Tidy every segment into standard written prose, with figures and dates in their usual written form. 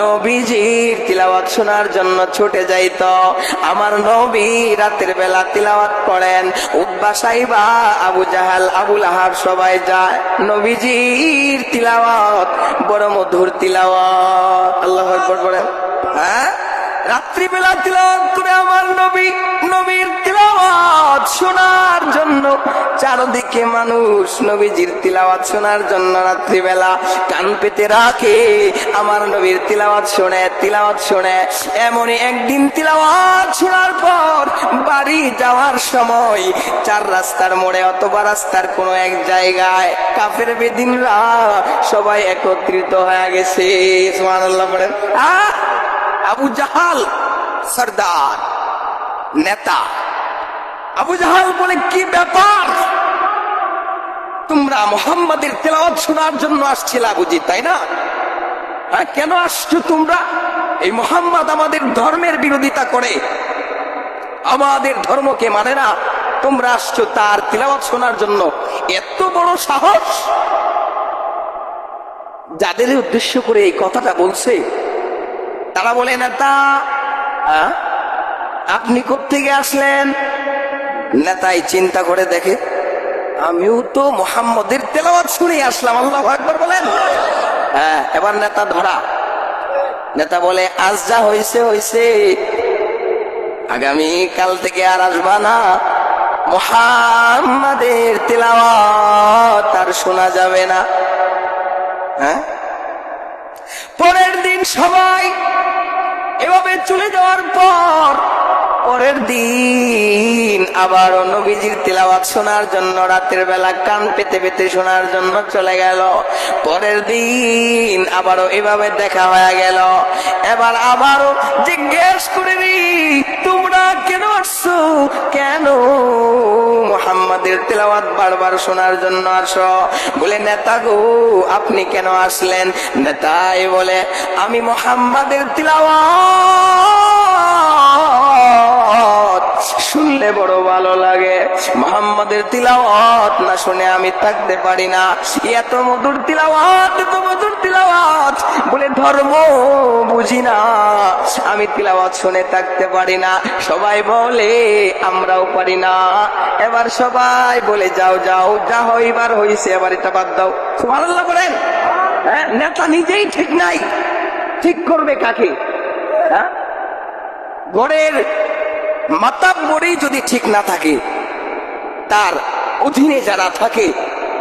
নবীজির তিলাওয়াত শোনার জন্য ছুটে যাইত। আমার নবী রাতের বেলা তিলাওয়াত করেন, উতবা সাইবা আবু জাহাল আবু লাহাব সবাই যায়। নবীজির তিলাওয়াত বড় মধুর তিলাওয়াত। আল্লাহু আকবার বলেন। হ্যাঁ, রাত্রিবেলা তিলাওয়াত করে আমার নবী, নবীর তিলাওয়াত শোনার জন্য চারদিকে মানুষ নবীজির তিলাওয়াত শোনার জন্য রাত্রিবেলা কান পেতে রাখে। আমার নবীর তিলাওয়াত শোনে। এমনই একদিন তিলাওয়াত শোনার পর বাড়ি যাওয়ার সময় চার রাস্তার মোড়ে অথবা রাস্তার কোনো এক জায়গায় কাফের বেদিনরা সবাই একত্রিত হয়ে গেছে। সুবহানাল্লাহ বলেন। আবু জাহাল সরদার নেতা, আবু জাহাল বলে, কি ব্যাপার, তোমরা মুহাম্মাদের তেলাওয়াত শোনার জন্য আসছিলা বুঝি, তাই না? হ্যাঁ, কেন আসছো তোমরা? এই মুহাম্মদ আমাদের ধর্মের বিরোধিতা করে, আমাদের ধর্মকে মানে না, তোমরা আসছো তার তেলাওয়াত শোনার জন্য। এত বড় সাহস! যাদের উদ্দেশ্য করে এই কথাটা বলছে তারা বলে, নেতা আপনি কোত্থেকে আসলেন? নেতাই চিন্তা করে দেখে, আমিও তো মুহাম্মদের তেলাওয়াত শুনে আসলাম। আল্লাহু আকবার বলেন। হ্যাঁ, এবার নেতা ধরা। নেতা বলে, আজ যা হয়েছে, আগামী কাল থেকে আর আসবা না, মুহাম্মাদের তেলাওয়াত আর শোনা যাবে না। হ্যাঁ, পরের দিন সবাই এভাবে চলে যাওয়ার পর পরের দিন আবারও নবীজির তিলাওয়াত শোনার জন্য রাতের বেলা কান পেতে পেতে শোনার জন্য চলে গেল। পরের দিন আবারও এভাবে দেখা হয়ে গেল। এবার আবারও জিজ্ঞেস করে নি, তোমরা কেন আসছো, কেন মুহাম্মাদের তিলাওয়াত বারবার শোনার জন্য আসো? বলে, নেতা গো আপনি কেন আসলেন? নেতাই বলে, আমি মুহাম্মাদের তিলাওয়াত শুনলে বড় ভালো লাগে, মুহাম্মাদের তিলাওয়াত না শুনে আমি থাকতে পারি না। এত মধুর তিলাওয়াত, বলে ধর্ম বুঝি না, আমি তিলাওয়াত শুনে থাকতে পারি না। সবাই বলে আমরাও পারি না। এবার সবাই বলে, যাও যা হইবার হইছে, এবার এটা বাদ দাও। সুবহানাল্লাহ বলেন। হ্যাঁ, নেতা নিজেই ঠিক নাই, ঠিক করবে কাকে? হ্যাঁ, ঘরের মাতাব্বরই যদি ঠিক না থাকে, তার অধীনে যারা থাকে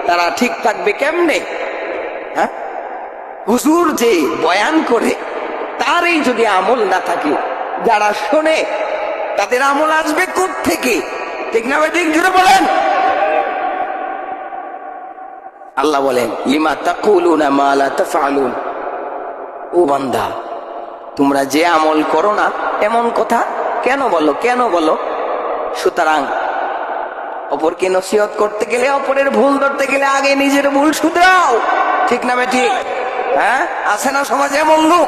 তারা ঠিক থাকবে কেমনে? হ্যাঁ, হুজুর যে বয়ান করে তারই যদি আমল না থাকে, যারা শোনে তাদের আমল আসবে কোত্থেকে? ঠিক না ঠিক জুড়ে বলেন। আল্লাহ বলেন, লিমা তাকুলুনা মা লা তাফআলুন। ও বান্দা, তোমরা যে আমল করো না এমন কথা কেন বলো? সুতরাং অপরকে নসিহত করতে গেলে, অপরের ভুল ধরতে গেলে আগে নিজের ভুল শুধরাও। ঠিক না ঠিক? হ্যাঁ, আছে না সমাজে এমন লোক?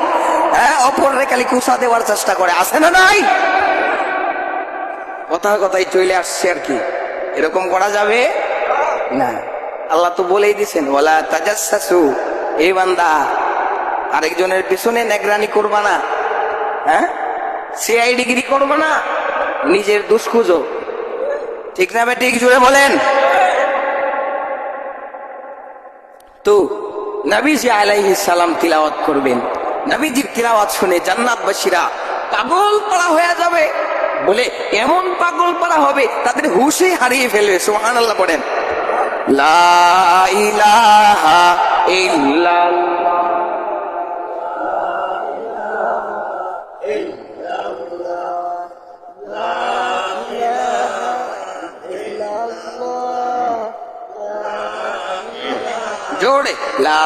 হ্যাঁ, অপরের খালি কুসা দেওয়ার চেষ্টা করে, আছে না নাই? কথাই চলে আসছে আর কি। এরকম করা যাবে না। আল্লাহ তো বলেই দিছেন, ওয়ালা তাজাসসু, এই বান্দা আরেকজনের পিছনে নেগরানি করবা না। হ্যাঁ, সিআইডিগিরি করবা না, নিজের দোষ খুঁজো। ঠিক না ঠিক জুড়ে বলেন। তো নবীজি আলাইহিস সালাম তিলাওয়াত করবেন, নবীজির তিলাওয়াত শুনে জান্নাতবাসীরা পাগল পাড়া হয়ে যাবে। বলে, এমন পাগল পাড়া হবে তাদের হুশই হারিয়ে ফেলবে। সুবহানাল্লাহ পড়েন। লা ইলাহা ইল্লাল্লাহ, জোরে লা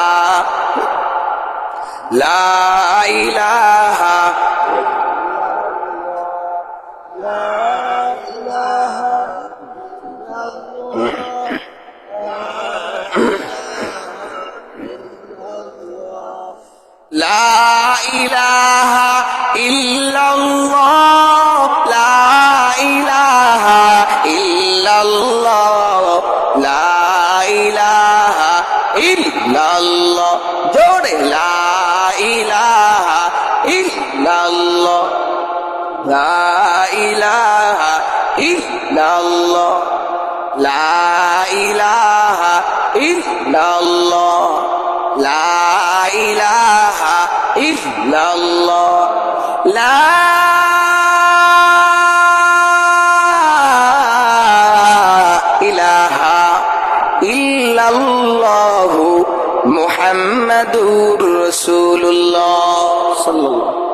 ইলাহা লা ইলাহা ইল্লাল্লাহ, লা ইলাহা ইল্লাল্লাহ, লা ইলাহা ইল্লাল্লাহ, জোরে লা ইলাহা ইল্লাল্লাহ লা ইলাহা ইল্লাল্লাহ লা ইলাহা ইল্লাল্লাহ লা ইলাহা ইল্লাল্লাহ লা ইলাহা ইল্লাল্লাহু মুহাম্মাদুর রাসূলুল্লাহ সাল্লাল্লাহু